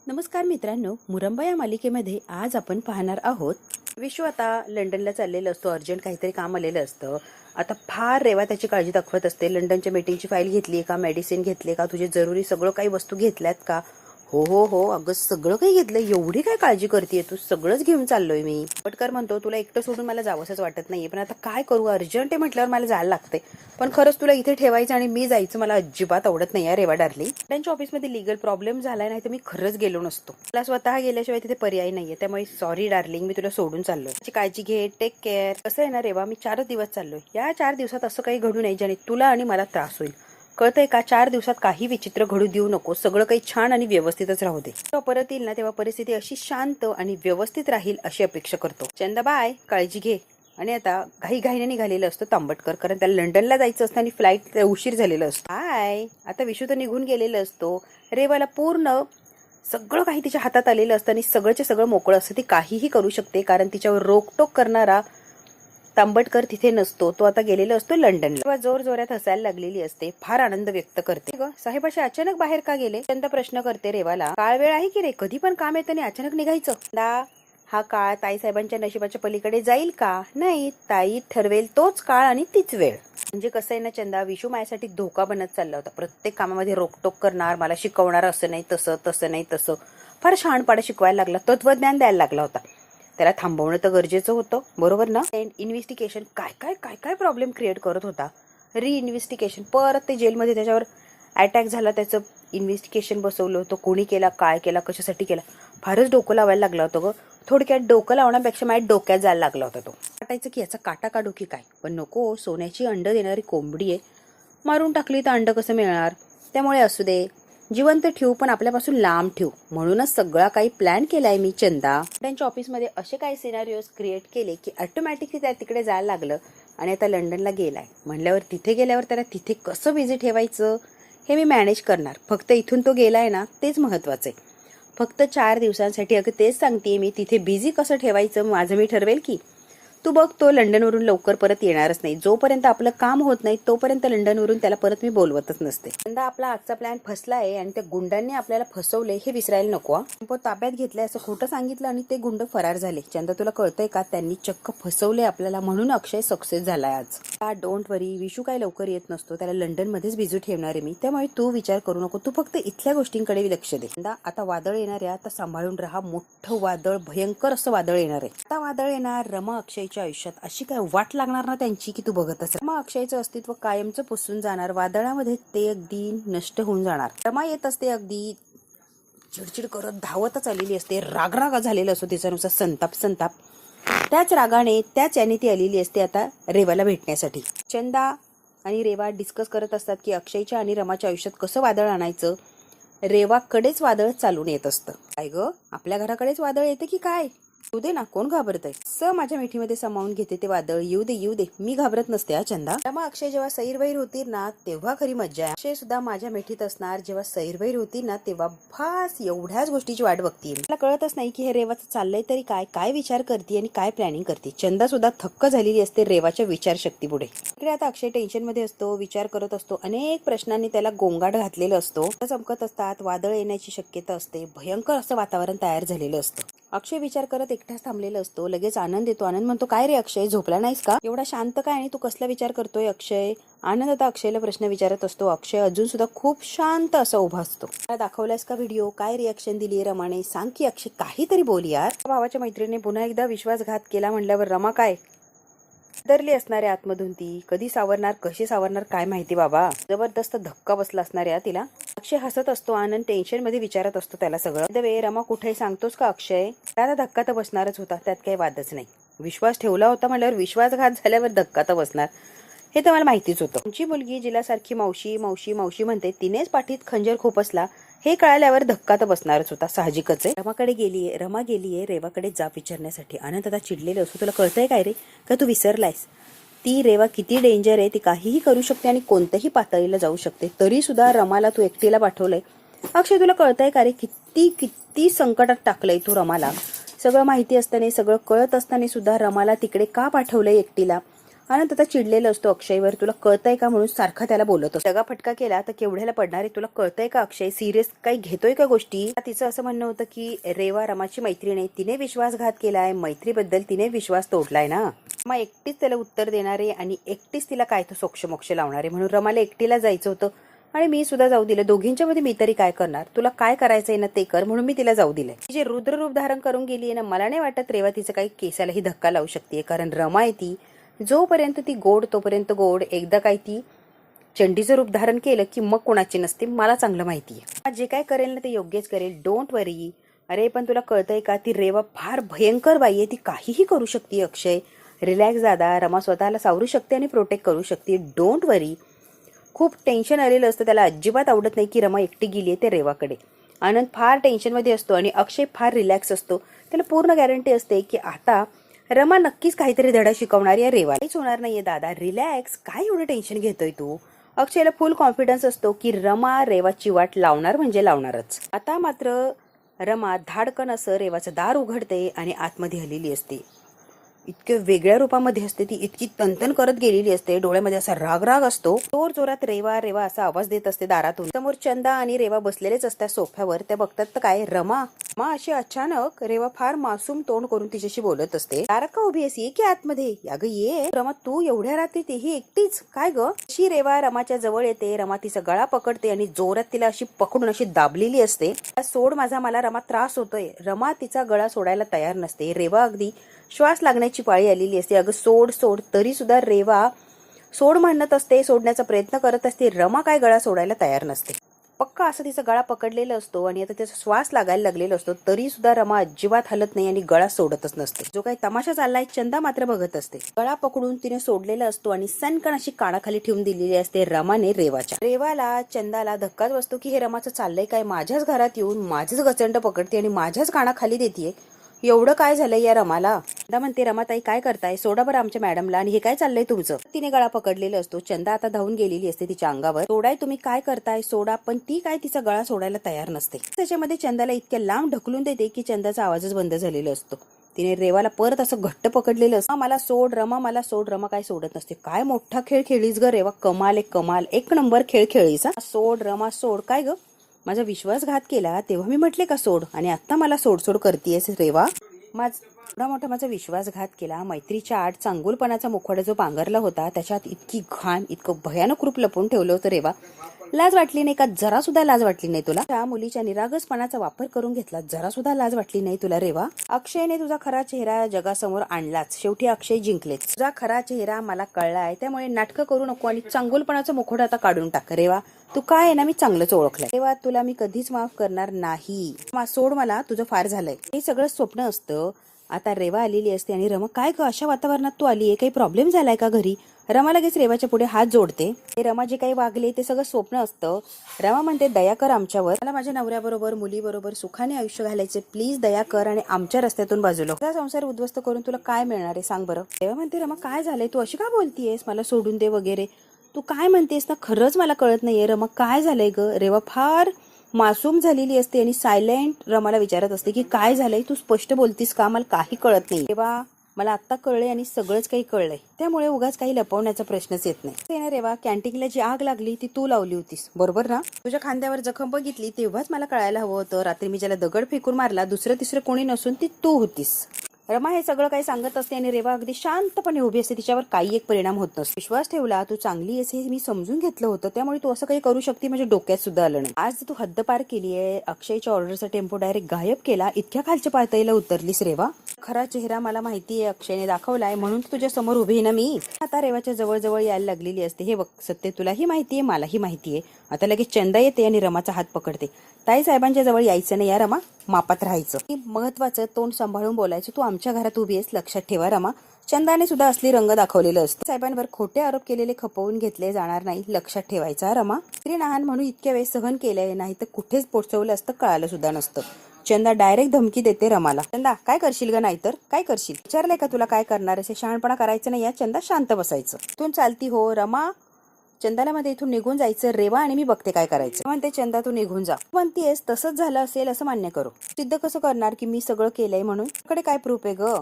नमस्कार मित्रांनो, मुरंबा या मालिकेमध्ये आज आपण पाहणार आहोत. विश्व आता लंडनला चाललेलं असतो. अर्जंट काहीतरी काम आलेलं असतं. आता फार रेवा त्याची काळजी दाखवत असते. लंडनच्या मीटिंगची फाईल घेतली का, मेडिसिन घेतले का, तुझे जरुरी सगळं काही वस्तू घेतल्यात का. हो हो हो, अगं सगळं काही घेतलं. एवढी काय काळजी करतेय तू, सगळंच घेऊन चाललोय मी. पटकर म्हणतो तुला एकटं सोडून मला जावंसच वाटत नाहीये, पण आता काय करू, अर्जंट आहे म्हटल्यावर मला जायला लागते. पण खरंच तुला इथे ठेवायचं आणि मी जायचं मला अजिबात आवडत नाही या रेवा डार्लिंग. त्यांच्या ऑफिसमध्ये लीगल प्रॉब्लेम झालाय, नाही तर मी खरंच गेलो नसतो. मला स्वतः गेल्याशिवाय तिथे पर्याय नाहीये, त्यामुळे सॉरी डार्लिंग, मी तुला सोडून चाललोय. त्याची काळजी घे, टेक केअर. कसं आहे ना रेवा, मी 4 दिवस चाललोय. या 4 दिवसात असं काही घडू नये ज्याने तुला आणि मला त्रास होईल. कळतंय का? 4 दिवसात काही विचित्र घडू देऊ नको. सगळं काही छान आणि व्यवस्थितच राहू दे. तो परत येईल ना तेव्हा परिस्थिती अशी शांत आणि व्यवस्थित राहील अशी अपेक्षा करतो. चंदा बाय, काळजी घे. आणि आता घाईघाईने निघालेलं असतं तांबटकर, कारण त्याला लंडनला जायचं असतं आणि फ्लाईट उशीर झालेलं असतं. हाय, आता विशू तर निघून गेलेलं असतो. रेवाला पूर्ण सगळं काही तिच्या हातात आलेलं असतं आणि सगळंच्या सगळं मोकळं असतं. ती काहीही करू शकते, कारण तिच्यावर रोकटोक करणारा तांबटकर तिथे नसतो. तो आता गेलेला असतो लंडनला. तेव्हा जोर जोरात हसायला लागलेली असते. फार आनंद व्यक्त करते. ग साहेब असे अचानक बाहेर का गेले? त्यांचा प्रश्न करते रेवाला. काळ वेळ आहे की रे, कधी पण काम येतं आणि अचानक निघायचं. हा काळ ताई साहेबांच्या नशिबाच्या पलीकडे जाईल का? नाही, ताई ठरवेल तोच काळ आणि तीच वेळ. म्हणजे कसं आहे ना चंदा, विशू माझ्यासाठी धोका बनत चालला होता. प्रत्येक कामामध्ये रोकटोक करणार, मला शिकवणार, असं नाही तसं, तसं नाही तसं. फार शहाणपणा शिकवायला लागला, तत्वज्ञान द्यायला लागला होता. त्याला थांबवणं तर गरजेचं होतं, बरोबर ना? इन्व्हेस्टिगेशन काय काय काय काय प्रॉब्लेम क्रिएट करत होता. इन्व्हेस्टिगेशन, परत ते जेलमध्ये त्याच्यावर अटॅक झाला, त्याचं इन्व्हेस्टिगेशन बसवलं होतं. कोणी केला, काय केला, कशासाठी केला, फारच डोकं लावायला लागला होतं ग. थोडक्यात डोकं लावण्यापेक्षा माझ्या डोक्यात जायला लागला होता तो. वाटायचं की याचा काटा काढू की काय, पण नको, सोन्याची अंड देणारी कोंबडी आहे. मारून टाकली तर अंड कसं मिळणार? त्यामुळे असू दे, जिवंत ठेवू पण आपल्यापासून लांब ठेवू. म्हणूनच सगळा काही प्लॅन केलाय मी चंदा. त्यांच्या ऑफिसमध्ये असे काही सिनारिओज क्रिएट केले की ऑटोमॅटिकली त्या तिकडे जायला लागलं. आणि आता लंडनला गेलाय म्हणल्यावर तिथे गेल्यावर त्याला तिथे कसं बिझी ठेवायचं हे मी मॅनेज करणार. फक्त इथून तो गेलाय ना, तेच महत्वाचं आहे. फक्त 4 दिवसांसाठी. अगं तेच सांगते मी, तिथे बिझी कसं ठेवायचं माझं मी ठरवेल की. तू बघ, तो लंडनवरून लवकर परत येणारच नाही. जोपर्यंत आपलं काम होत नाही तोपर्यंत लंडनवरून त्याला परत मी बोलवतच नसते. यंदा आपला आजचा प्लॅन फसला आहे आणि त्या गुंडांनी आपल्याला फसवले हे विसरायला नको. पण ताब्यात घेतलंय असं खोटं सांगितलं आणि ते गुंड फरार झाले. चंदा तुला कळतंय का, त्यांनी चक्क फसवले आपल्याला, म्हणून अक्षय सक्सेस झालाय आज. डोंट वरी, विशू काय लवकर येत नसतो. त्याला लंडन मध्येच बिझी ठेवणार आहे मी, त्यामुळे तू विचार करू नको. तू फक्त इथल्या गोष्टींकडे लक्ष दे. आता वादळ येणार आहे, आता सांभाळून राहा. मोठं वादळ, भयंकर असं वादळ येणार आहे. आता वादळ येणार. रमा अक्षयच्या आयुष्यात अशी काय वाट लागणार ना त्यांची की तू बघत असेल. रमा अक्षयचं अस्तित्व कायमचं पुसून जाणार. वादळामध्ये ते अगदी नष्ट होऊन जाणार. रमा येत असते अगदी चिडचिड करत, धावतच आलेली असते. रागराग झालेला असतो तिच्यानुसार, संताप संताप. त्याच रागाने, त्याच याने ती आलेली असते आता रेवाला भेटण्यासाठी. चंदा आणि रेवा डिस्कस करत असतात की अक्षयच्या आणि रमाच्या आयुष्यात कसं वादळ आणायचं. रेवाकडेच वादळ चालून येत असतं. काय ग, आपल्या घराकडेच वादळ येते की काय? येऊ दे ना, कोण घाबरतय? माझ्या मिठीमध्ये सामावून घेते ते वादळ. येऊ दे येऊ दे, मी घाबरत नसते. चंदा, रमा अक्षय जेव्हा सैरवैर होतील ना तेव्हा खरी मज्जा आहे. अक्षय सुद्धा माझ्या मिठीत असणार. जेव्हा सैरवैर होतील ना तेव्हा भास एवढ्याच गोष्टीची वाट बघतीये. मला कळतच नाही की हे रेवाचं चाललंय तरी काय, काय विचार करते आणि काय प्लॅनिंग करते. चंदा सुद्धा थक्क झालेली असते रेवाच्या विचारशक्तीपुढे. इकडे आता अक्षय टेन्शन मध्ये असतो, विचार करत असतो. अनेक प्रश्नांनी त्याला गोंगाट घातलेलं असतो. चमकत असतात, वादळ येण्याची शक्यता असते. भयंकर असं वातावरण तयार झालेलं असतं. अक्षय विचार करत एकटाच थांबलेला असतो. लगेच आनंद येतो. आनंद म्हणतो, काय रे अक्षय, झोपला नाहीस का? एवढा शांत काय आणि तू कसला विचार करतोय अक्षय? आनंद आता अक्षयला प्रश्न विचारत असतो. अक्षय अजून सुद्धा खूप शांत असा उभा असतो. दाखवलास का व्हिडिओ? काय रिॲक्शन दिली रमाने? सांग की अक्षय, काहीतरी बोल यार. भावाच्या मैत्रिणीने पुन्हा एकदा विश्वासघात केला म्हणल्यावर रमा काय दरली असणाऱ्या आतमधून. ती कधी सावरणार, कशी सावरणार काय माहिती बाबा. जबरदस्त धक्का बसला असणार या तिला. अक्षय हसत असतो. आनंद टेन्शन मध्ये विचारत असतो त्याला सगळं. रमा कुठे सांगतोस का अक्षय? त्याला धक्का तर बसणारच होता, त्यात काही वादच नाही. विश्वास ठेवला होता म्हणल्यावर विश्वासघात झाल्यावर धक्का तर बसणार, हे तर मला माहितीच होतं. तुमची मुलगी जिला सारखी मावशी मावशी मावशी म्हणते, तिनेच पाठीत खंजर खोपसला हे कळाल्यावर धक्का तर बसणारच होता, साहजिकच आहे. रमा गेलीये रेवाकडे जाब विचारण्यासाठी. आनंद आता चिडलेलं असतो. तुला कळतंय काय रे, का तू विसरलायस? ती रेवा किती डेंजर आहे, ती काहीही करू शकते आणि कोणत्याही पातळीला जाऊ शकते. तरी सुद्धा रमाला तू एकटीला पाठवलंय. अक्षय तुला कळतंय का रे, किती किती संकटात टाकलंय तू रमाला. सगळं माहिती असताना, सगळं कळत असताना सुद्धा रमाला तिकडे का पाठवलंय एकटीला? अनंत आता चिडलेला असतो अक्षयवर. तुला कळतंय का म्हणून सारखा त्याला बोलतो. दगा फटका केला तर केवढ्याला पडणार आहे, तुला कळतंय का अक्षय, सिरियस काही घेतोय का गोष्टी. तिचं असं म्हणणं होतं की रेवा रमाची मैत्रीण आहे, तिने विश्वासघात केलाय, मैत्रीबद्दल तिने विश्वास तोडलाय ना. रमा एकटीच त्याला उत्तर देणारे आणि एकटीच तिला काय तो सोक्षमोक्ष लावणारे, म्हणून रमाला एकटीला जायचं होतं आणि मी सुद्धा जाऊ दिलं. दोघींच्या मध्ये मी तरी काय करणार, तुला काय करायचंय ना ते कर, म्हणून मी तिला जाऊ दिलंय. ती जे रुद्र रूप धारण करून गेली आहे ना, मला नाही वाटत रेवा तिचं काही केसालाही धक्का लावू शकते, कारण रमा आहे ती जोपर्यंत ती गोड तोपर्यंत गोड. एकदा काय ती चंडीचं रूप धारण केलं की मग कोणाची नसते, मला चांगलं माहिती आहे. जे काय करेल ना ते योग्यच करेल, डोंट वरी. अरे पण तुला कळतंय का, ती रेवा फार भयंकर बाई आहे, ती काहीही करू शकते. अक्षय रिलॅक्स दादा, रमा स्वतःला सावरू शकते आणि प्रोटेक्ट करू शकते, डोंट वरी. खूप टेन्शन आलेलं असतं त्याला, अजिबात आवडत नाही की रमा एकटी गेली आहे ते रेवाकडे. आनंद फार टेन्शनमध्ये असतो आणि अक्षय फार रिलॅक्स असतो. त्याला पूर्ण गॅरंटी असते की आता रमा नक्कीच काहीतरी धडा शिकवणारी आहे रेवा. काहीच होणार नाहीये दादा, रिलॅक्स, काय एवढं टेन्शन घेतोय तू. अक्षयला फुल कॉन्फिडन्स असतो की रमा रेवाची वाट लावणार म्हणजे लावणारच. आता मात्र रमा धाडकन असं रेवाचं दार उघडते आणि आतमध्ये हलेली असते. इतके वेगळ्या रूपामध्ये असते ती, इतकी तनतन करत गेलेली असते, डोळ्यामध्ये असा राग राग असतो. जोर जोरात रेवा रेवा असा आवाज देत असते दारातून. समोर चंदा आणि रेवा बसलेलेच असतात सोफ्यावर. त्या बघतात तर काय, रमा अशी अचानक रेवा फार मासूम तोंड करून तिच्याशी बोलत असते. दारात का उभी असी की आतमध्ये, अगं ये रमा, तू एवढ्या रात्री तेही एकटीच काय ग. अशी रेवा रमाच्या जवळ येते. रमा तिचा गळा पकडते आणि जोरात तिला अशी पकडून अशी दाबलेली असते. सोड माझा, मला रमा त्रास होतोय. रमा तिचा गळा सोडायला तयार नसते. रेवा अगदी श्वास लागण्याची पाळी आलेली असते. अगं सोड सोड, तरी सुद्धा रेवा सोड म्हणत असते, सोडण्याचा प्रयत्न करत असते. रमा काय गळा सोडायला तयार नसते. पक्का असं तिचा गळा पकडलेला असतो आणि आता त्याचा श्वास लागायला लागलेला असतो, तरी सुद्धा रमा अजिबात हलत नाही आणि गळा सोडतच नसते. जो काही तमाशा चाललाय चंदा मात्र बघत असते. गळा पकडून तिने सोडलेला असतो आणि सनकण अशी कानाखाली ठेवून दिलेली असते रमाने रेवाच्या. रेवाला चंदाला धक्काच बसतो की हे रमाचं चाललंय काय, माझ्याच घरात येऊन माझंच गचंड पकडते आणि माझ्याच कानाखाली देतीये, एवढं काय झालंय या रमाला. चंदा म्हणते, रमाताई काय करताय, सोडा बरं आमच्या मॅडमला, आणि हे काय चाललंय तुमचं. तिने गळा पकडलेला असतो. चंदा आता धावून गेलेली असते तिच्या अंगावर. सोडाय तुम्ही, काय करताय सोडा, पण ती काय तिचा गळा सोडायला तयार नसते. त्याच्यामध्ये चंदाला इतक्या लांब ढकलून देते की चंदाचा आवाजच बंद झालेला असतो. तिने रेवाला परत असं घट्ट पकडलेलं असतं. मला सोड रमा, मला सोड. रमा काय सोडत नसते. काय मोठा खेळ खेळलीस ग रेवा, कमाल एक कमाल, एक नंबर खेळ खेळलीस. सोड रमा सोड. काय ग, माझा विश्वासघात केला तेव्हा मी म्हटले का सोड, आणि आता मला सोड सोड करतेयस रेवा. एवढा मोठा माझा विश्वासघात केला, मैत्रीच्या आड चांगुलपणाचा मुखवटा जो पांघरला होता त्याच्यात इतकी घाण, इतकं भयानक रूप लपवून ठेवलं होतं रेवा. लाज वाटली नाही का, जरा सुद्धा लाज वाटली नाही तुला. त्या मुलीच्या निरागसपणाचा वापर करून घेतला, जरा सुद्धा लाज वाटली नाही तुला रेवा. अक्षयने तुझा खरा चेहरा जगासमोर आणलाच, शेवटी अक्षय जिंकलेच. तुझा खरा चेहरा मला कळलाय, त्यामुळे नाटकं करू नको आणि चांगुलपणाचा मुखवटा आता काढून टाक रेवा. तू काय आहे ना, मी चांगलंच ओळखलंय रेवा, तुला मी कधीच माफ करणार नाही. सोड मला, तुझं फार झालंय. हे सगळं स्वप्न असतं. आता रेवा आलेली असते आणि रमा, काय ग अशा वातावरणात तू आली आहे, काही प्रॉब्लेम झालाय का घरी. रमा लगेच रेवाच्या पुढे हात जोडते. रमा जे काही वागले ते सगळं स्वप्न असतं. रमा म्हणते, दया कर आमच्यावर, मला माझ्या नवऱ्याबरोबर मुलीबरोबर सुखाने आयुष्य घालायचे, प्लीज दया कर आणि आमच्या रस्त्यातून बाजूला. तुझा संसार उद्ध्वस्त करून तुला काय मिळणार आहे सांग बरं. रेवा म्हणते, रमा काय झालंय, तू अशी का बोलतीयस, मला सोडून दे वगैरे, तू काय म्हणतेस ना, खरंच मला कळत नाहीये रमा, काय झालंय ग. रेवा फार मासूम झालेली असते आणि सायलेंट रमाला विचारत असते की काय झालंय, तू स्पष्ट बोलतीस का, मला काही कळत नाही. रेवा मला आत्ता कळलंय आणि सगळंच काही कळलंय, त्यामुळे उगाच काही लपवण्याचा प्रश्नच येत नाही. रेवा, कॅन्टीनला जी आग लागली ती तू लावली होतीस बरोबर ना. तुझ्या खांद्यावर जखम बघितली तेव्हाच मला कळायला हवं होतं, रात्री मी ज्याला दगड फेकून मारला दुसरं तिसरं कोणी नसून ती तू होतीस. रमा हे सगळं काही सांगत असते आणि रेवा अगदी शांतपणे उभी असते, तिच्यावर काही एक परिणाम होत नसतो. विश्वास ठेवला, तू चांगली असे मी समजून घेतलं होतं, त्यामुळे तू असं काही करू शकते म्हणजे डोक्यात सुद्धा आलं नाही. आज तू हद्दपार केली आहे, अक्षयच्या ऑर्डरचा टेम्पो डायरेक्ट गायब केला, इतक्या खालच्या पातळीला उतरलीस रेवा. खरा चेहरा मला माहिती आहे, अक्षयने दाखवलाय म्हणून तुझ्या समोर उभी ना मी. आता रेवाच्या जवळ जवळ यायला लागलेली असते. हे बघ सत्य, तुलाही माहितीये मलाही माहितीये. आता लगेच चंदा येते आणि रमाचा हात पकडते. ताई साहेबांच्या जवळ यायचं नाही या रमा, मापात राहायचं. महत्वाचं, तोंड सांभाळून बोलायचं. तू आमच्या घरात उभी आहेस, लक्षात ठेवा रमा. चंदाने सुद्धा असली रंग दाखवलेलं असतं. साहेबांवर खोटे आरोप केलेले खपवून घेतले जाणार नाही, लक्षात ठेवायचा रमा. स्त्री लहान म्हणून इतक्या वेळ सहन केलंय, नाही तर कुठेच पोचवलं असतं कळालं सुद्धा नसतं. चंदा डायरेक्ट धमकी देते रमाला. चंदा काय करशील ग, नाहीतर काय करशील, विचारलंय का तुला काय करणार, असे शहाणपणा करायचं नाही या चंदा, शांत बसायचं. तू चालती हो रमा. चंदाला मध्ये इथून निघून जायचं रेवा, आणि मी बघते काय करायचं. म्हणते चंदा तू निघून जा. म्हणतेस तसंच झालं असेल असं मान्य करू, सिद्ध कसं करणार की मी सगळं केलंय म्हणून, कडे काय प्रूफ आहे ग.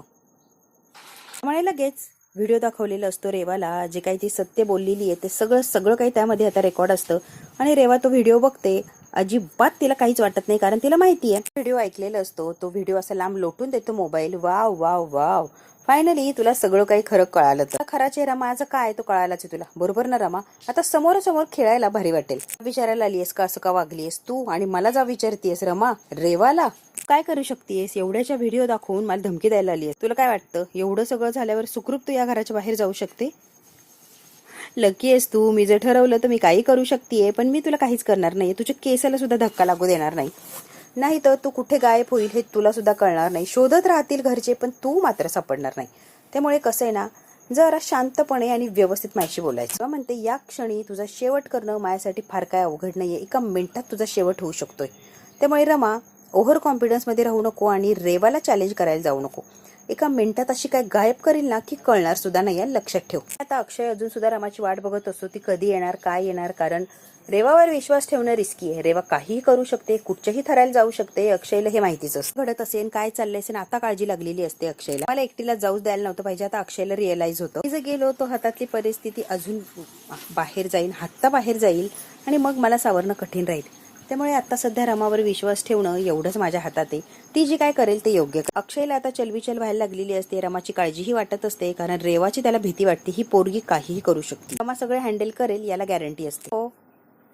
म्हणे लगेच व्हिडिओ दाखवलेला असतो रेवाला, जे काही ती सत्य बोललेली आहे ते सगळं काही त्यामध्ये आता रेकॉर्ड असतं. आणि रेवा तो व्हिडिओ बघते, अजिबात तिला काहीच वाटत नाही, कारण तिला माहिती आहे व्हिडिओ ऐकलेला असतो. तो व्हिडिओ असा लांब लोटून देतो mobile. Wow wow wow, finally तुला सगळं काही खरं कळालं. तर खरा चेहरा माझा काय तो कळालाच आहे तुला, बरोबर ना रमा? आता समोरासमोर खेळायला भारी वाटेल. विचारायला आलीयस का, असं का वागलीयस तू, आणि मला जा विचारतीयस रमा रेवाला काय करू शकतेस? एवढ्याच्या व्हिडिओ दाखवून मला धमकी द्यायला आलीयस. तुला काय वाटतं एवढं सगळं झाल्यावर सुखरूप तू या घराच्या बाहेर जाऊ शकते? लकी आहेस तू. मी जर ठरवलं तर मी काही करू शकतेय, पण मी तुला काहीच करणार नाही. तुझ्या केसाला सुद्धा धक्का लागू देणार नाही. नाही तर तू कुठे गायब होईल हे तुला सुद्धा कळणार नाही. शोधत राहतील घरचे, पण तू मात्र सापडणार नाही. त्यामुळे कसं आहे ना, जरा शांतपणे आणि व्यवस्थित माझ्याशी बोलायचं. म्हणते या क्षणी तुझा शेवट करणं माझ्यासाठी फार काय अवघड नाहीये. एका मिनिटात तुझा शेवट होऊ शकतोय. त्यामुळे रमा, ओव्हर कॉन्फिडन्समध्ये राहू नको आणि रेवाला चॅलेंज करायला जाऊ नको. एका मिनिटात अशी काय गायब करील ना की कळणार सुद्धा नाही, लक्षात ठेव. आता अक्षय अजून सुद्धा रमाची वाट बघत असतो, ती कधी येणार काय येणार, कारण रेवावर विश्वास ठेवणं रिस्की आहे. रेवा काहीही करू शकते, कुठच्याही थरायला जाऊ शकते. अक्षयला हे माहितीच असतं घडत असेल, काय चाललंय असेल. आता काळजी लागलेली असते अक्षयला. मला एकटीला जाऊच द्यायला नव्हतं पाहिजे. आता अक्षयला रिअलाइज होतं, मी जर गेलो तो हातातली परिस्थिती अजून बाहेर जाईल, हाता बाहेर जाईल, आणि मग मला सावरणं कठीण राहील. त्यामुळे आता सध्या रमावर विश्वास ठेवणं एवढंच माझ्या हातात आहे. ती जी काय करेल ते योग्य. अक्षयला आता चलबिचल व्हायला लागलेली असते. रमाची काळजीही वाटत असते, कारण रेवाची त्याला भीती वाटते. ही पोरगी काहीही करू शकते. रमा सगळे हँडल करेल याला गॅरंटी असते. हो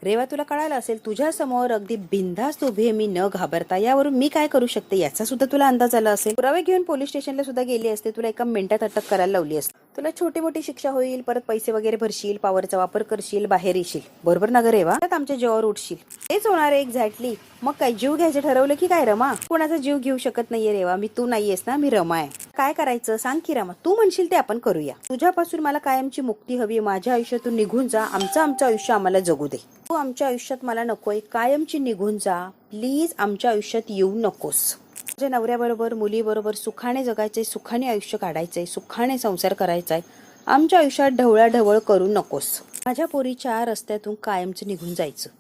रेवा, तुला कळालं असेल, तुझ्या समोर अगदी बिनधास्त उभी आहे मी, न घाबरता. यावरून मी काय करू शकते याचा सुद्धा तुला अंदाज आला असेल. पुरावे घेऊन पोलीस स्टेशनला सुद्धा गेली असते, तुला एका मिनिटात अटक करायला लावली असते. तुला छोटी मोठी शिक्षा होईल, परत पैसे वगैरे भरशील, पॉवरचा वापर करशील, बाहेर येशील, बरोबर ना ग रेवा? आमच्या जीवावर उठशील. तेच होणार आहे एक्झॅक्टली. मग काय जीव घ्यायचं ठरवलं की काय रमा? कोणाचा जीव घेऊ शकत नाहीये रेवा. मी तू नाहीयेस ना, मी रमा आहे. काय करायचं सांग की रमा, तू म्हणशील ते आपण करूया. तुझ्यापासून मला कायमची मुक्ती हवी. माझ्या आयुष्यातून निघून जा. आमचं आयुष्य आम्हाला जगू दे. तू आमच्या आयुष्यात मला नकोय. कायमची निघून जा प्लीज. आमच्या आयुष्यात येऊ नकोस. माझ्या नवऱ्याबरोबर, मुलीबरोबर सुखाने जगायचंय, सुखाने आयुष्य काढायचंय, सुखाने संसार करायचाय. आमच्या आयुष्यात ढवळाढवळ करू नकोस. माझ्या पोरीच्या रस्त्यातून कायमचं निघून जायचं.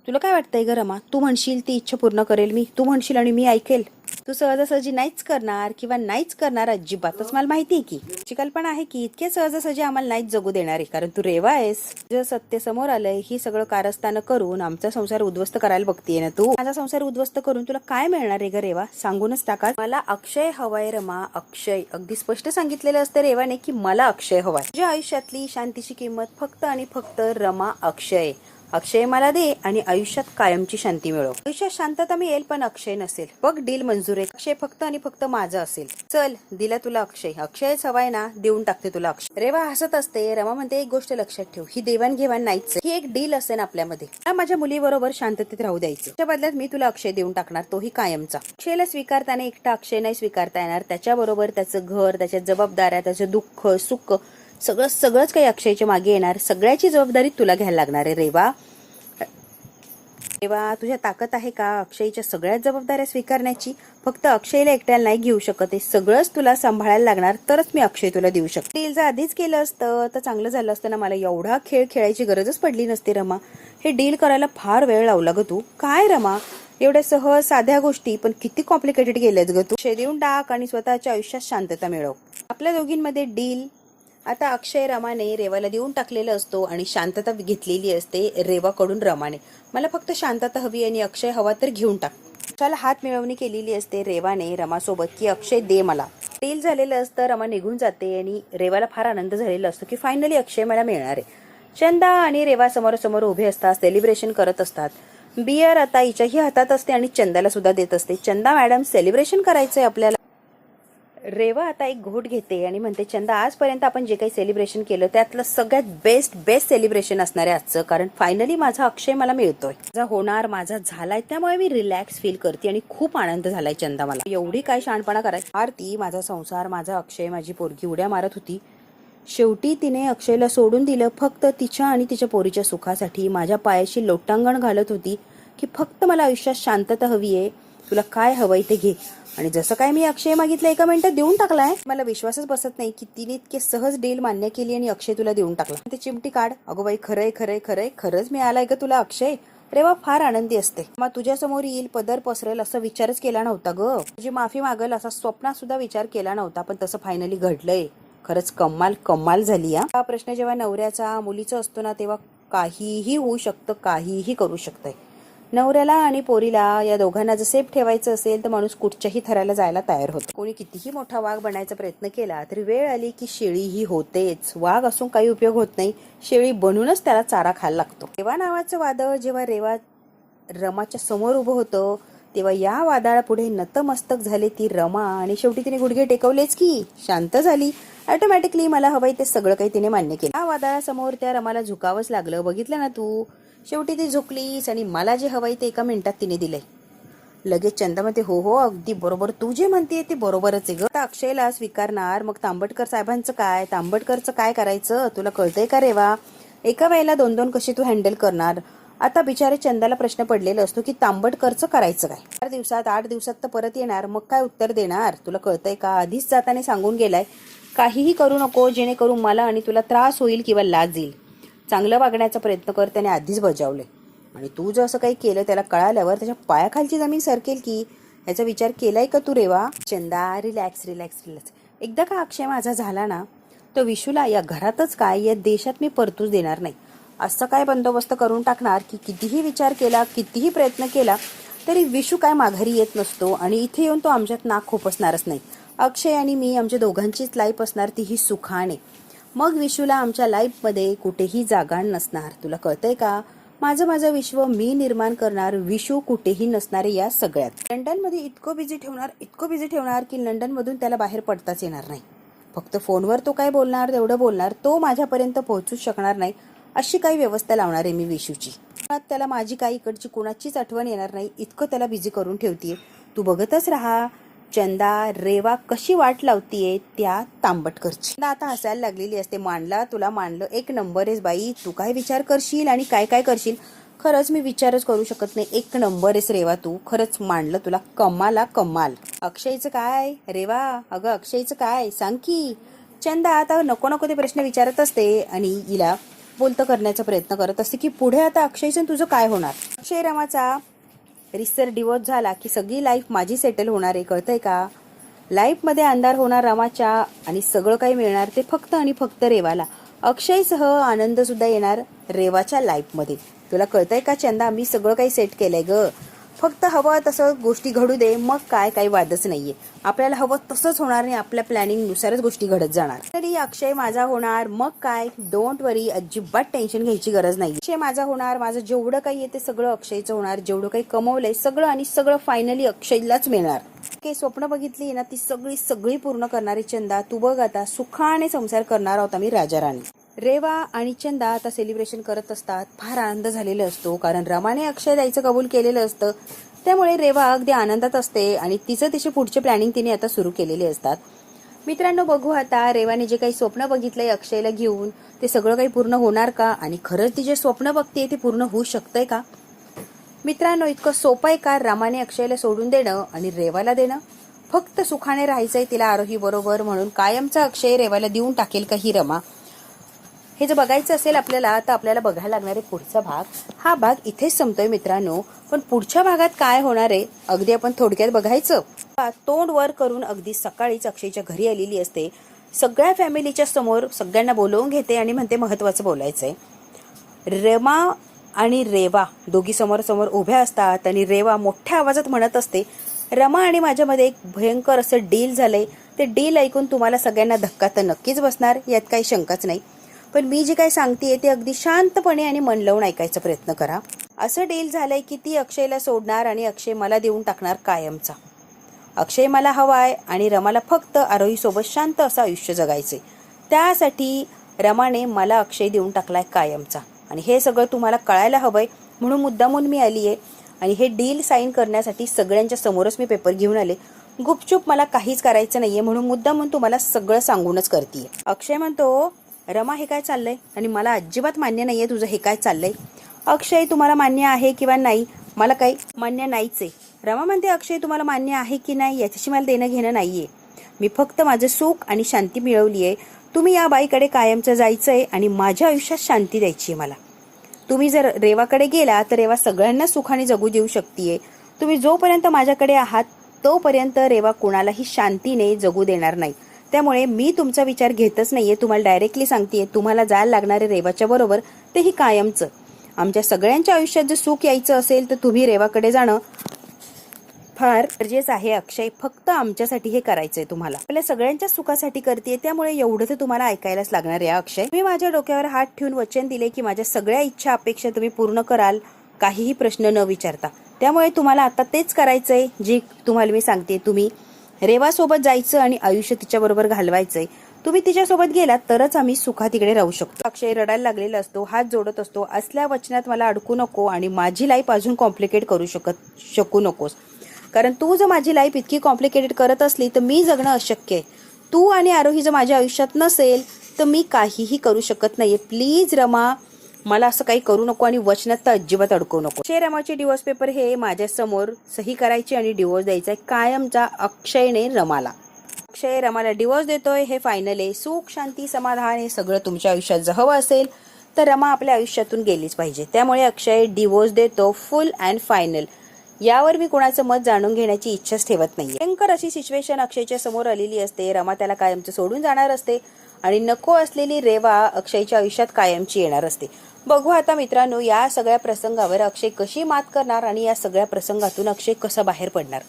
तुला काय वाटतंय ग रमा? तू म्हणशील ती इच्छा पूर्ण करेल मी, तू म्हणशील आणि मी ऐकेल. तू सहजासहजी नाहीच करणार, किंवा नाहीच करणार अजिबातच. मला माहिती आहे की तुझी कल्पना आहे की इतके सहजासहजी आम्हाला नाहीच जगू देणार आहे, कारण तू रेवा आहेस. जर सत्य समोर आलंय, ही सगळं कारस्थानं करून आमचा संसार उद्ध्वस्त करायला बघतीये ना तू. माझा संसार उद्ध्वस्त करून तुला काय मिळणार आहे ग रेवा? सांगूनच टाका. मला अक्षय हवाय रमा, अक्षय. अगदी स्पष्ट सांगितलेलं असतं रेवाने की मला अक्षय हवाय. तुझ्या आयुष्यातली शांतीची किंमत फक्त आणि फक्त रमा, अक्षय. अक्षय मला दे आणि आयुष्यात कायमची शांती मिळव. आयुष्यात शांतता मिळेल, पण अक्षय नसेल. बघ डील मंजूर आहे. अक्षय फक्त आणि फक्त माझं असेल. चल दिला तुला अक्षय. अक्षयच हवाय ना, देऊन टाकते तुला अक्षय. रेवा हसत असते. रमा म्हणते एक गोष्ट लक्षात ठेव, ही देवाणघेवाण नाहीच, ही एक डील असेल आपल्यामध्ये. माझ्या मुलीबरोबर शांततेत राहू द्यायचं. त्या बदल्यात मी तुला अक्षय देऊन टाकणार, तोही कायमचा. अक्षयला स्वीकारताना एकटा अक्षय नाही स्वीकारता येणार. त्याच्याबरोबर त्याचं घर, त्याच्या जबाबदाऱ्या, त्याचं दुःख सुख सगळंच काही अक्षयच्या मागे येणार. सगळ्याची जबाबदारी तुला घ्यायला लागणार आहे रेवा. रेवा, तुझ्या ताकद आहे का अक्षयच्या सगळ्याच जबाबदाऱ्या स्वीकारण्याची? फक्त अक्षयला एकट्याला नाही घेऊ शकत आहे, सगळंच तुला सांभाळायला लागणार, तरच मी अक्षय तुला देऊ शकते. डील जर आधीच केलं असतं तर चांगलं झालं असतं ना. मला एवढा खेळ खेळायची गरजच पडली नसती रमा. हे डील करायला फार वेळ लावला ग तू. काय रमा, एवढ्या सहज साध्या गोष्टी पण किती कॉम्प्लिकेटेड केल्याच ग तू. अक्षय देऊन टाक आणि स्वतःच्या आयुष्यात शांतता मिळव. आपल्या दोघींमध्ये डील. आता अक्षय रमाने रेवाला देऊन टाकलेलं असतो आणि शांतता घेतलेली असते रेवाकडून रमाने. मला फक्त शांतता हवी आणि अक्षय हवा तर घेऊन टाक. अक्षयला हात मिळवणी केलेली असते रेवाने रमासोबत की अक्षय दे मला. डील झालेलं असतं. रमा निघून जाते आणि रेवाला फार आनंद झालेला असतो की फायनली अक्षय मला मिळणार आहे. चंदा आणि रेवा समोरासमोर उभे असतात, सेलिब्रेशन करत असतात. बियर आता हिच्याही हातात असते आणि चंदाला सुद्धा देत असते. चंदा मॅडम, सेलिब्रेशन करायचंय आपल्याला. रेवा आता एक घोट घेते आणि म्हणते, चंदा आजपर्यंत आपण जे काही सेलिब्रेशन केलं त्यातलं सगळ्यात बेस्ट सेलिब्रेशन असणार आहे आजचं, कारण फायनली माझा अक्षय मला मिळतोय. माझा होणार, माझा झालाय, त्यामुळे मी रिलॅक्स फील करते आणि खूप आनंद झालाय चंदा मला. एवढी काय शहाणपणा करायची? आरती, माझा संसार, माझा अक्षय, माझी पोरगी उड्या मारत होती. शेवटी तिने अक्षयला सोडून दिलं फक्त तिच्या आणि तिच्या पोरीच्या सुखासाठी. माझ्या पायाशी लोटांगण घालत होती की फक्त मला आयुष्यात शांतता हवी आहे, तुला काय हवंय ते घे. आणि जसं काय मी अक्षय मागितलं एका मिनिटात देऊन टाकलाय. मला विश्वासच बसत नाही की तिने इतके सहज डील मान्य केली आणि अक्षय तुला देऊन टाकला. ते चिमटी काढ. अगो बाई, खरंय खरंच मिळालाय का तुला अक्षय? रेवा फार आनंदी असते. मग तुझ्या समोर येईल, पदर पसरेल असा विचारच केला नव्हता ग. तुझी माफी मागल असा स्वप्नात सुद्धा विचार केला नव्हता, पण तसं फायनली घडलंय. खरंच कमाल कमाल झाली हा प्रश्न जेव्हा नवऱ्याचा मुलीचा असतो ना तेव्हा काहीही होऊ शकतं, काहीही करू शकतंय. नवऱ्याला आणि पोरीला या दोघांना जर सेफ ठेवायचं असेल तर माणूस कुठच्याही थराला जायला तयार होतो. कोणी कितीही मोठा वाघ बनायचा प्रयत्न केला तरी वेळ आली की शेळी ही होतेच. वाघ असून काही उपयोग होत नाही, शेळी बनूनच त्याला चारा खायला लागतो. रेवा नावाचं वादळ जेव्हा रमाच्या समोर उभं होतं तेव्हा या वादळापुढे नतमस्तक झाले ती रमा आणि शेवटी तिने गुडघे टेकवलेच की शांत झाली. ऑटोमॅटिकली मला हवंय ते सगळं काही तिने मान्य केलं. या वादळासमोर त्या रमाला झुकावंच लागलं. बघितलं ना तू, शेवटी ती झुकलीस आणि मला जे हवंय ते एका मिनिटात तिने दिलंय. लगेच चंदा म्हणते हो हो अगदी बरोबर, तू जे म्हणते ते बरोबरच आहे ग. आता अक्षयला स्वीकारणार, मग तांबटकर साहेबांचं काय, तांबटकरचं काय करायचं तुला कळतंय का रेवा? एका वेळेला दोन दोन कशी तू हँडल करणार? आता बिचारे चंदाला प्रश्न पडलेला असतो की तांबटकरचं करायचं काय? 4 दिवसात 8 दिवसात तर परत येणार, मग काय उत्तर देणार तुला कळतंय का? आधीच जाताना सांगून गेलाय काहीही करू नको जेणेकरून मला आणि तुला त्रास होईल किंवा लाज येईल. चांगलं वागण्याचा प्रयत्न कर, त्याने आधीच बजावले. आणि तू जर असं काही केलं त्याला कळाल्यावर त्याच्या पायाखालची जमीन सरकेल की, याचा विचार केलाय का तू Reva? Chanda relax relax relax. एकदा का अक्षय माझा झाला ना तो विशूला या घरातच काय या देशात मी परतूच देणार नाही. असं काय बंदोबस्त करून टाकणार की कितीही विचार केला, कितीही प्रयत्न केला तरी विशू काय माघारी येत नसतो आणि इथे येऊन तो आमच्यात नाक खोपसणारच नाही. अक्षय आणि मी आमच्या दोघांचीच लाईफ असणार, तीही सुखाने. मग विशूला आमच्या लाईफमध्ये कुठेही जागा नसणार. तुला कळतंय का? माझं विश्व मी निर्माण करणार, विशू कुठेही नसणार या सगळ्यात. लंडनमध्ये इतकं बिझी ठेवणार की लंडनमधून त्याला बाहेर पडताच येणार नाही. फक्त फोनवर तो काय बोलणार तेवढं बोलणार, तो माझ्यापर्यंत पोहोचूच शकणार नाही अशी काही व्यवस्था लावणार आहे मी विशूची. त्याला माझी काही इकडची कोणाचीच आठवण येणार नाही, इतकं त्याला बिझी करून ठेवतीये. तू बघतच राहा चंदा रेवा कशी वाट लावतीये त्या तांबटकरची. आता हसायला लागलेली असते. मांडला तुला मांडलं, एक नंबर आहेस बाई. तू काय विचार करशील आणि काय काय करशील खरंच मी विचारच करू शकत नाही. एक नंबर आहेस रेवा तू, खरंच मांडलं तुला कमाला कमाल. अक्षयचं काय रेवा? अगं अक्षयचं काय सांग की. चंदा आता नको नको ते प्रश्न विचारत असते आणि हिला बोलतं करण्याचा प्रयत्न करत असते की पुढे आता अक्षयचं तुझं काय होणार. अक्षय रमाचा रिसर डिवोर्स झाला की सगळी लाईफ माझी सेटल होणार आहे, कळतंय का? लाईफमध्ये अंधार होणार रमाच्या आणि सगळं काही मिळणार ते फक्त आणि फक्त रेवाला. अक्षयसह आनंद सुद्धा येणार रेवाच्या लाईफमध्ये. तुला कळतंय का चंदा? मी सगळं काही सेट केलंय ग. फक्त हवं तसं गोष्टी घडू दे, मग काय काही वादच नाहीये. आपल्याला हवं तसंच होणार नाही, आपल्या प्लॅनिंग नुसारच गोष्टी घडत जाणार. तरी अक्षय माझा होणार, मग काय डोंट वरी, अजिबात टेन्शन घ्यायची गरज नाही. अक्षय माझा होणार, माझं जेवढं काही येते सगळं अक्षयचं होणार. जेवढं काही कमवलंय सगळं आणि सगळं फायनली अक्षयलाच मिळणार. काही स्वप्न बघितली ना ती सगळी पूर्ण करणारी चंदा. तू बघ आता सुखाने संसार करणार आहोत आम्ही राजा राणी. रेवा आणि चंदा आता सेलिब्रेशन करत असतात. फार आनंद झालेला असतो कारण रमाने अक्षय द्यायचं कबूल केलेलं असतं. त्यामुळे रेवा अगदी आनंदात असते आणि तिचे पुढचे प्लॅनिंग तिने आता सुरू केलेले असतात. मित्रांनो बघू आता रेवाने जे काही स्वप्न बघितलंय अक्षयला घेऊन ते सगळं काही पूर्ण होणार का आणि खरंच ती जे स्वप्न बघते ते पूर्ण होऊ शकतंय का? मित्रांनो इतकं सोपं आहे का रमाने अक्षयला सोडून देणं आणि रेवाला देणं? फक्त सुखाने राहायचंय तिला आरोही बरोबर, म्हणून कायमचा अक्षय रेवाला देऊन टाकेल का ही रमा? हे जर बघायचं असेल आपल्याला तर आपल्याला बघायला लागणार आहे पुढचा भाग. हा भाग इथेच संपतोय मित्रांनो, पण पुढच्या भागात काय होणार आहे अगदी आपण थोडक्यात बघायचं. तोंड वर करून अगदी सकाळीच अक्षयच्या घरी आलेली असते. सगळ्या फॅमिलीच्या समोर सगळ्यांना बोलवून घेते आणि म्हणते महत्वाचं बोलायचंय. रमा आणि रेवा दोघी समोर उभ्या असतात आणि रेवा मोठ्या आवाजात म्हणत असते, रमा आणि माझ्यामध्ये एक भयंकर असं डील झालंय. ते डील ऐकून तुम्हाला सगळ्यांना धक्का तर नक्कीच बसणार, यात काही शंकाच नाही. पण मी जे काही सांगतेय ते अगदी शांतपणे आणि मन लावून ऐकायचा प्रयत्न करा. असं डील झालंय की ती अक्षयला सोडणार आणि अक्षय मला देऊन टाकणार कायमचा. अक्षय मला हवाय आणि रमाला फक्त आरोही सोबत शांत असं आयुष्य जगायचे. त्यासाठी रमाने मला अक्षय देऊन टाकलाय कायमचा आणि हे सगळं तुम्हाला कळायला हवंय म्हणून मुद्दामून मी आली आहे. आणि हे डील साईन करण्यासाठी सगळ्यांच्या समोरच मी पेपर घेऊन आले. गुपचूप मला काहीच करायचं नाहीये म्हणून मुद्दामून तुम्हाला सगळं सांगूनच करतेय. अक्षय म्हणतो, रमा हे काय चाललंय आणि मला अजिबात मान्य नाहीये तुझं हे काय चाललंय. अक्षय तुम्हाला मान्य आहे किंवा नाही? मला काही मान्य नाहीच आहे. रमा म्हणते, अक्षय तुम्हाला मान्य आहे की नाही याच्याशी मला देणं घेणं नाहीये. मी फक्त माझं सुख आणि शांती मिळवली आहे. तुम्ही या बाईकडे कायमचं जायचंय आणि माझ्या आयुष्यात शांती द्यायची आहे मला. तुम्ही जर रेवाकडे गेला तर रेवा सगळ्यांना सुखाने जगू देऊ शकतीये. तुम्ही जोपर्यंत माझ्याकडे आहात तोपर्यंत रेवा कुणालाही शांतीने जगू देणार नाही. त्यामुळे मी तुमचा विचार घेतच नाहीये, तुम्हाला डायरेक्टली सांगतेय, तुम्हाला जायला लागणारे रेवाच्या बरोबर, तेही कायमचं. आमच्या सगळ्यांच्या आयुष्यात जर सुख यायचं असेल तर तुम्ही रेवाकडे जाणं फार गरजेचं आहे अक्षय. फक्त आमच्यासाठी हे करायचंय, तुम्हाला आपल्या सगळ्यांच्या सुखासाठी करते, त्यामुळे एवढं तर तुम्हाला ऐकायलाच लागणार आहे अक्षय. मी माझ्या डोक्यावर हात ठेवून वचन दिले की माझ्या सगळ्या इच्छा अपेक्षा तुम्ही पूर्ण कराल, काहीही प्रश्न न विचारता. त्यामुळे तुम्हाला आता तेच करायचंय जी तुम्हाला मी सांगते. तुम्ही रेवासोबत जायचं आणि आयुष्य तिच्याबरोबर घालवायचंय. तुम्ही तिच्यासोबत गेलात तरच आम्ही सुखात तिकडे राहू शकतो. अक्षय रडायला लागलेला असतो, हात जोडत असतो. असल्या वचनात मला अडकू नको आणि माझी लाईफ अजून कॉम्प्लिकेट करू शकू नकोस. कारण तू जर माझी लाईफ इतकी कॉम्प्लिकेटेड करत असली तर मी जगणं अशक्य आहे. तू आणि आरोही जर माझ्या आयुष्यात नसेल तर मी काहीही करू शकत नाहीये. प्लीज रमा, मला असं काही करू नको आणि वचनात तर अजिबात अडकवू नको. अक्षय रमाचे डिवोर्स पेपर हे माझ्या समोर सही करायची आणि डिवोर्स द्यायचा आहे कायमचा अक्षयने रमाला. अक्षय रमाला डिवोर्स देतोय, हे फायनल आहे. सुख शांती समाधान हे सगळं तुमच्या आयुष्यात जर हवं असेल तर रमा आपल्या आयुष्यातून गेलीच पाहिजे. त्यामुळे अक्षय डिवोर्स देतो फुल अँड फायनल. यावर मी कोणाचं मत जाणून घेण्याची इच्छाच ठेवत नाही. भयंकर अशी सिच्युएशन अक्षयच्या समोर आलेली असते. रमा त्याला कायमचं सोडून जाणार असते आणि नको असलेली रेवा अक्षयच्या आयुष्यात कायमची येणार असते. बघू आता मित्रांनो, या सगळ्या प्रसंगावर अक्षय कशी मात करणार आणि या सगळ्या प्रसंगातून अक्षय कसं बाहेर पडणार.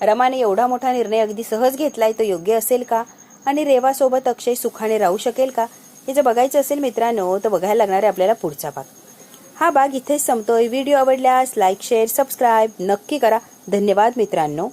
रमाने एवढा मोठा निर्णय अगदी सहज घेतलाय, तो योग्य असेल का आणि रेवासोबत अक्षय सुखाने राहू शकेल का, हे जर बघायचं असेल मित्रांनो तर बघायला लागणार आहे आपल्याला पुढचा भाग. हा भाग इथेच संपतोय. व्हिडिओ आवडल्यास लाईक शेअर सबस्क्राईब नक्की करा. धन्यवाद मित्रांनो.